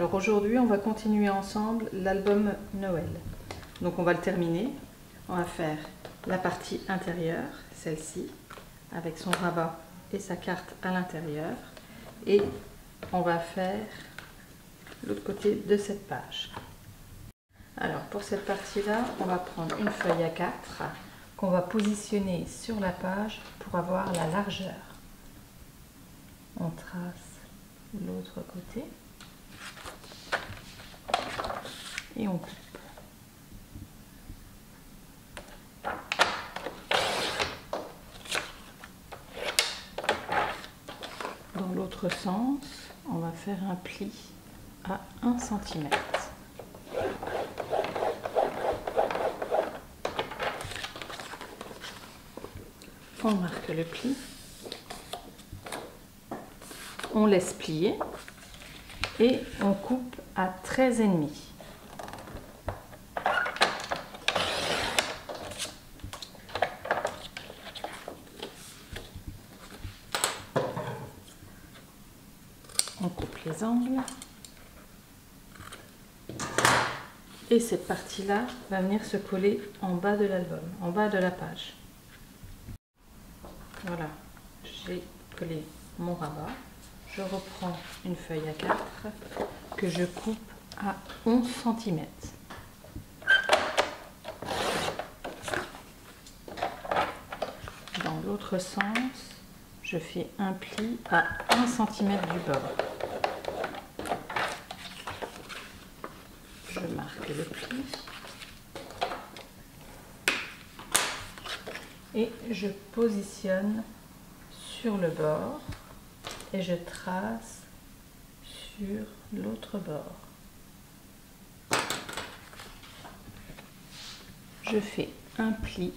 Alors aujourd'hui, on va continuer ensemble l'album Noël. Donc on va le terminer. On va faire la partie intérieure, celle-ci, avec son rabat et sa carte à l'intérieur. Et on va faire l'autre côté de cette page. Alors pour cette partie-là, on va prendre une feuille A4 qu'on va positionner sur la page pour avoir la largeur. On trace l'autre côté et on coupe. Dans l'autre sens, on va faire un pli à 1 cm. On marque le pli, on laisse plier et on coupe à 13,5. On coupe les angles et cette partie-là va venir se coller en bas de l'album, en bas de la page. Voilà, j'ai collé mon rabat. Je reprends une feuille A4 que je coupe à 11 cm. Dans l'autre sens, je fais un pli à 1 cm du bord. Je marque le pli et je positionne sur le bord et je trace sur l'autre bord. Je fais un pli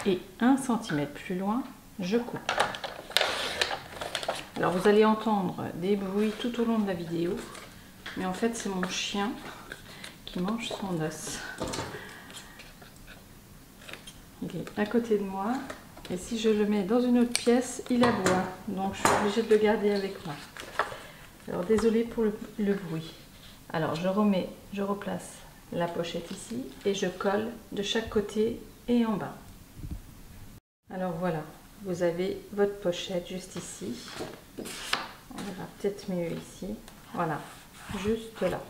et 1 cm plus loin, je coupe. Alors vous allez entendre des bruits tout au long de la vidéo, mais en fait c'est mon chien qui mange son os. Il est à côté de moi et si je le mets dans une autre pièce, il aboie. Donc je suis obligée de le garder avec moi. Alors désolée pour le bruit. Alors je replace la pochette ici et je colle de chaque côté et en bas. Alors voilà, vous avez votre pochette juste ici. On verra peut-être mieux ici. Voilà, juste là.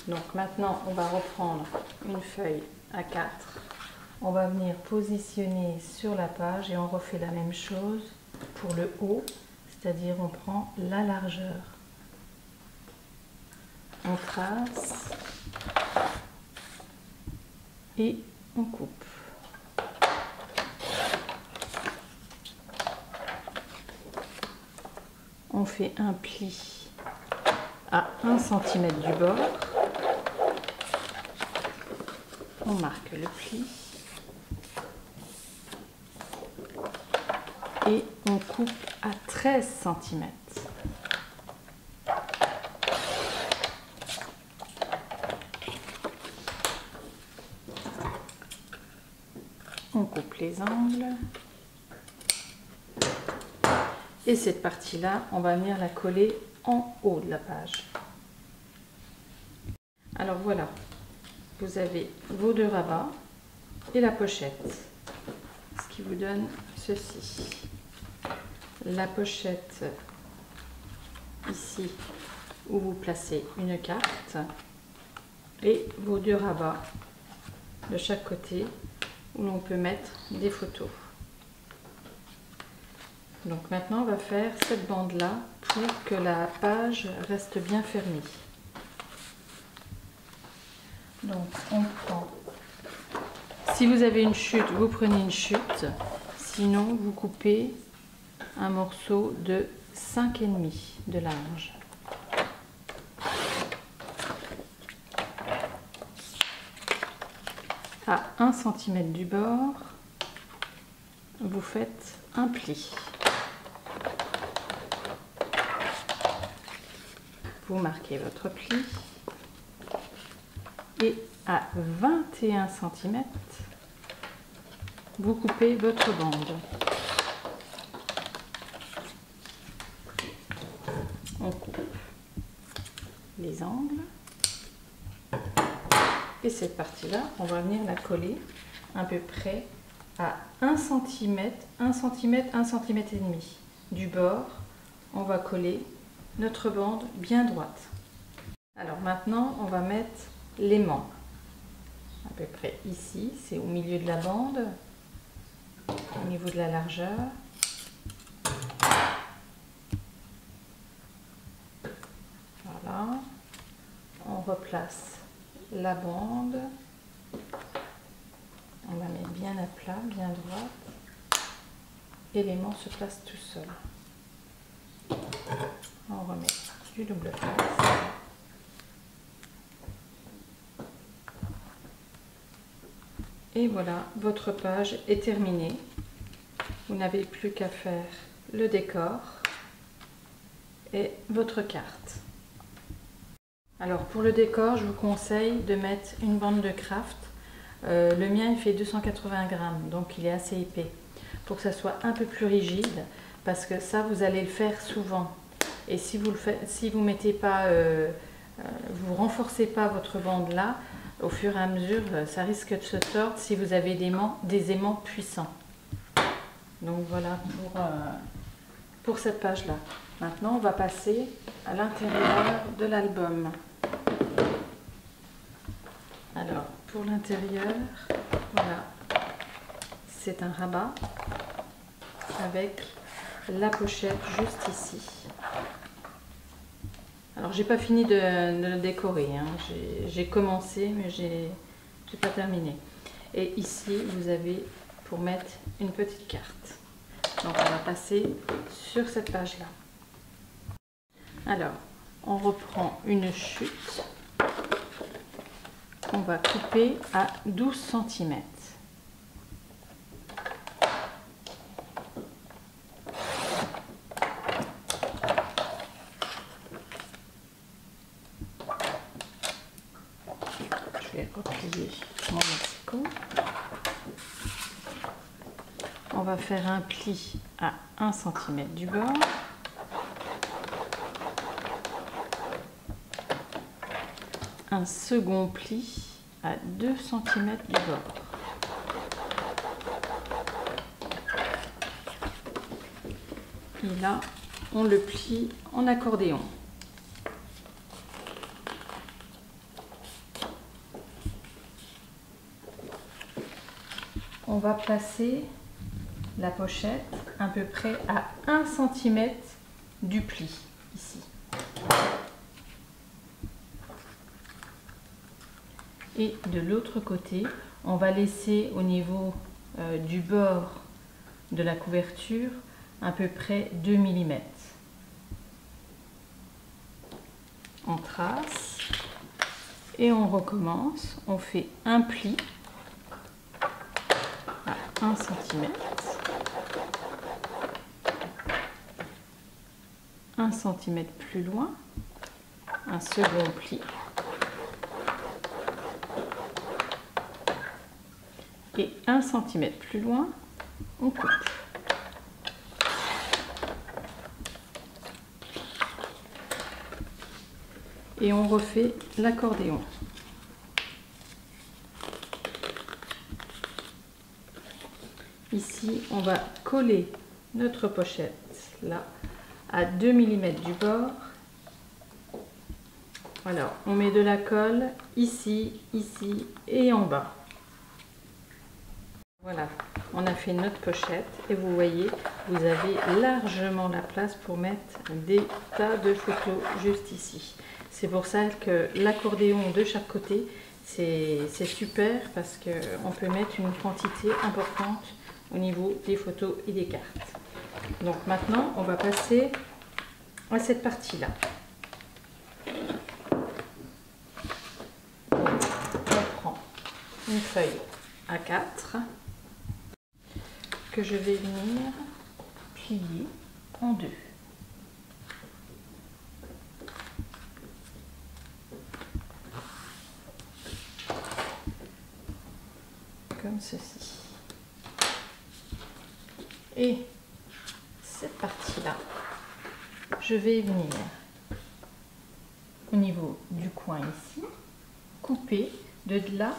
Donc maintenant on va reprendre une feuille A4. On va venir positionner sur la page et on refait la même chose pour le haut, c'est-à-dire on prend la largeur. On trace et on coupe. On fait un pli à 1 cm du bord. On marque le pli. Et on coupe à 13 cm. On coupe les angles. Et cette partie-là, on va venir la coller en haut de la page. Alors voilà, vous avez vos deux rabats et la pochette, ce qui vous donne ceci. La pochette ici où vous placez une carte et vos deux rabats de chaque côté où l'on peut mettre des photos. Donc maintenant on va faire cette bande là pour que la page reste bien fermée. Donc on prend, si vous avez une chute, vous prenez une chute, sinon vous coupez un morceau de 5,5 de large. À 1 cm du bord, vous faites un pli. Vous marquez votre pli et à 21 cm, vous coupez votre bande. les angles. Et cette partie-là, on va venir la coller à peu près à 1 cm, 1 cm, 1 cm et demi du bord. On va coller notre bande bien droite. Alors maintenant, on va mettre l'aimant. À peu près ici, c'est au milieu de la bande, au niveau de la largeur. Voilà. On replace la bande. On la met bien à plat, bien droite. Et l'aimant se place tout seul. On remet du double face. Et voilà, votre page est terminée. Vous n'avez plus qu'à faire le décor et votre carte. Alors pour le décor, je vous conseille de mettre une bande de craft. Le mien il fait 280 grammes, donc il est assez épais. Pour que ça soit un peu plus rigide, parce que ça vous allez le faire souvent. Et si vous le faites, si vous mettez pas, vous renforcez pas votre bande là, au fur et à mesure, ça risque de se tordre si vous avez des aimants puissants. Donc voilà pour cette page là. Maintenant, on va passer à l'intérieur de l'album. Alors, pour l'intérieur, voilà, c'est un rabat avec la pochette juste ici. Alors, j'ai pas fini de le décorer, hein. J'ai commencé, mais j'ai pas terminé. Et ici, vous avez pour mettre une petite carte. Donc, on va passer sur cette page-là. Alors, on reprend une chute. On va couper à 12 cm. Je vais replier mon Mexico. On va faire un pli à 1 cm du bord. Un second pli à 2 cm du bord. Et là, on le plie en accordéon. On va placer la pochette à peu près à 1 cm du pli, ici. Et de l'autre côté, on va laisser au niveau du bord de la couverture à peu près 2 mm. On trace et on recommence. On fait un pli à 1 cm, 1 cm plus loin, un second pli. Et 1 cm plus loin, on coupe. Et on refait l'accordéon. Ici, on va coller notre pochette là à 2 mm du bord. Alors, on met de la colle ici, ici et en bas. Voilà, on a fait notre pochette et vous voyez, vous avez largement la place pour mettre des tas de photos juste ici. C'est pour ça que l'accordéon de chaque côté, c'est super parce qu'on peut mettre une quantité importante au niveau des photos et des cartes. Donc maintenant, on va passer à cette partie-là. On prend une feuille A4 que je vais venir plier en deux. Comme ceci. Et cette partie-là, je vais venir au niveau du coin ici, couper de là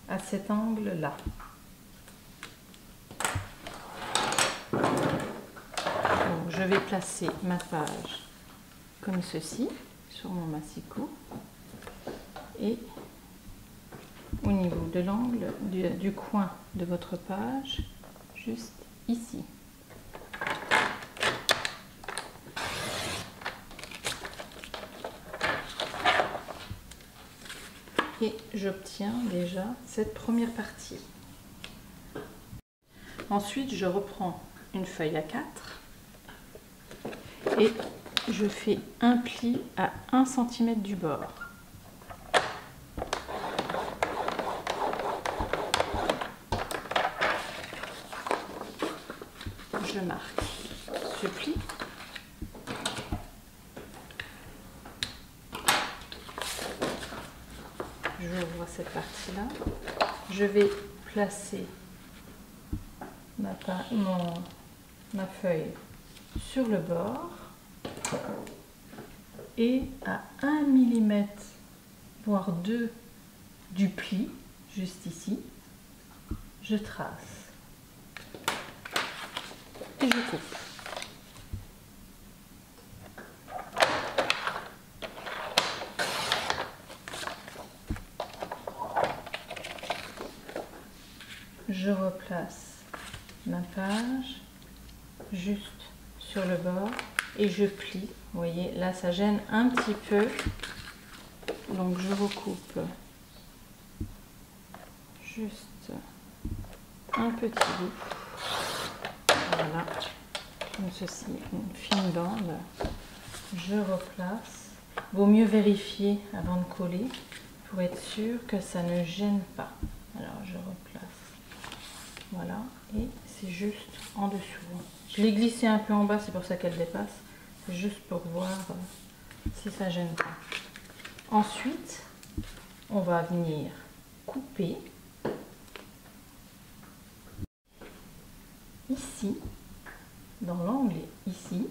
à cet angle-là. Je vais placer ma page comme ceci sur mon massicot et au niveau de l'angle du coin de votre page, juste ici. Et j'obtiens déjà cette première partie. Ensuite, je reprends une feuille A4 et je fais un pli à 1 cm du bord. Je marque ce pli. J'ouvre cette partie-là. Je vais placer ma feuille sur le bord et à 1 mm, voire 2 du pli, juste ici, je trace et je coupe. Je replace ma page juste sur le bord et je plie. Vous voyez, là ça gêne un petit peu, donc je recoupe juste un petit bout. Voilà, comme ceci, une fine bande. Je replace. Vaut mieux vérifier avant de coller pour être sûr que ça ne gêne pas. Alors je replace. Voilà, et c'est juste en dessous. Je l'ai glissé un peu en bas, c'est pour ça qu'elle dépasse. C'est juste pour voir si ça gêne pas. Ensuite, on va venir couper ici, dans l'angle ici,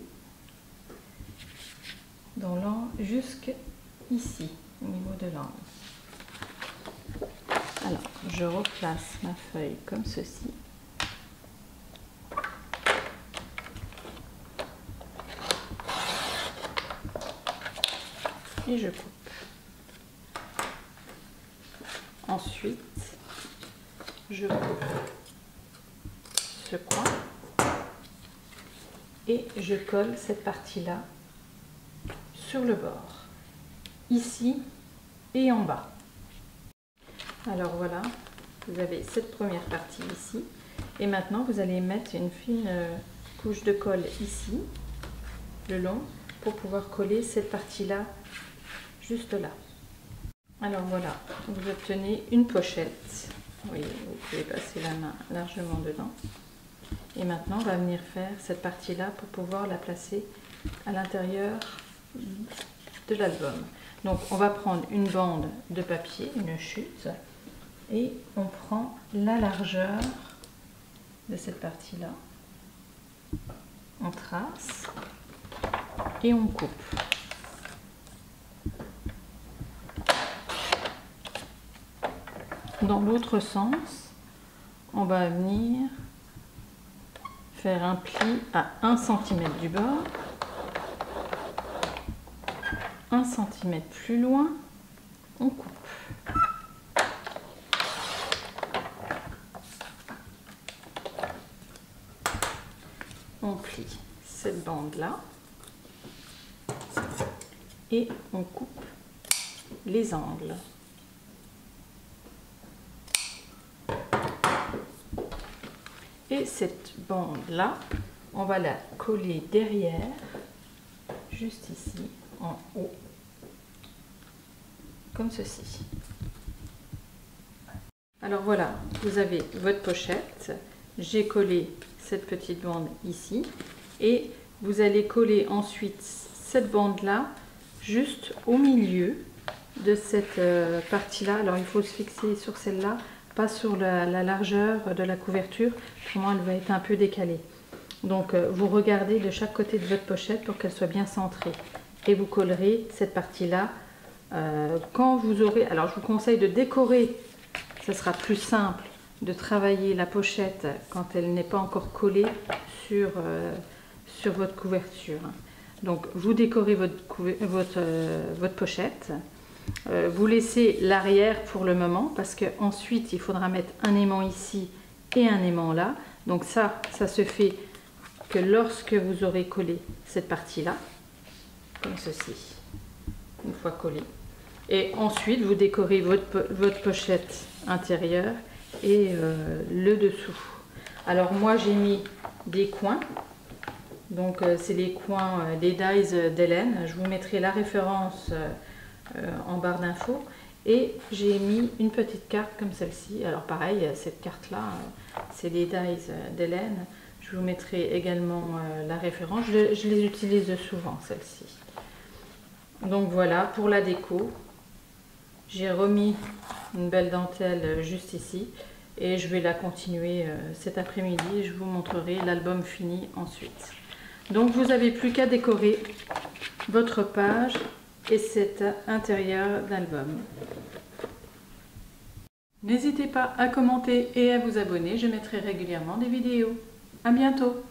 dans l'angle jusque ici, au niveau de l'angle. Alors, je replace ma feuille comme ceci. Et je coupe. Ensuite, je coupe ce coin et je colle cette partie-là sur le bord, ici et en bas. Alors voilà, vous avez cette première partie ici et maintenant vous allez mettre une fine couche de colle ici, le long, pour pouvoir coller cette partie-là juste là. Alors voilà, vous obtenez une pochette. Vous voyez, vous pouvez passer la main largement dedans. Et maintenant, on va venir faire cette partie-là pour pouvoir la placer à l'intérieur de l'album. Donc, on va prendre une bande de papier, une chute, et on prend la largeur de cette partie-là. On trace et on coupe. Dans l'autre sens, on va venir faire un pli à 1 cm du bord, 1 cm plus loin, on coupe. On plie cette bande-là et on coupe les angles. Et cette bande-là, on va la coller derrière, juste ici, en haut, comme ceci. Alors voilà, vous avez votre pochette. J'ai collé cette petite bande ici. Et vous allez coller ensuite cette bande-là, juste au milieu de cette partie-là. Alors il faut se fixer sur celle-là, pas sur la largeur de la couverture, autrement elle va être un peu décalée. Donc vous regardez de chaque côté de votre pochette pour qu'elle soit bien centrée. Et vous collerez cette partie-là Quand vous aurez, alors je vous conseille de décorer, ce sera plus simple de travailler la pochette quand elle n'est pas encore collée sur votre couverture. Donc vous décorez votre pochette, vous laissez l'arrière pour le moment parce qu'ensuite il faudra mettre un aimant ici et un aimant là. Donc ça se fait que lorsque vous aurez collé cette partie-là, comme ceci, une fois collé. Et ensuite, vous décorez votre pochette intérieure et le dessous. Alors moi, j'ai mis des coins. Donc c'est les coins des dies d'Hélène. Je vous mettrai la référence en barre d'infos. Et j'ai mis une petite carte comme celle-ci. Alors pareil, cette carte-là, c'est les dies d'Hélène. Je vous mettrai également la référence. Je les utilise souvent, celles-ci. Donc voilà, pour la déco, j'ai remis une belle dentelle juste ici. Et je vais la continuer cet après-midi. Je vous montrerai l'album fini ensuite. Donc vous n'avez plus qu'à décorer votre page et cet intérieur d'album. N'hésitez pas à commenter et à vous abonner, je mettrai régulièrement des vidéos. À bientôt!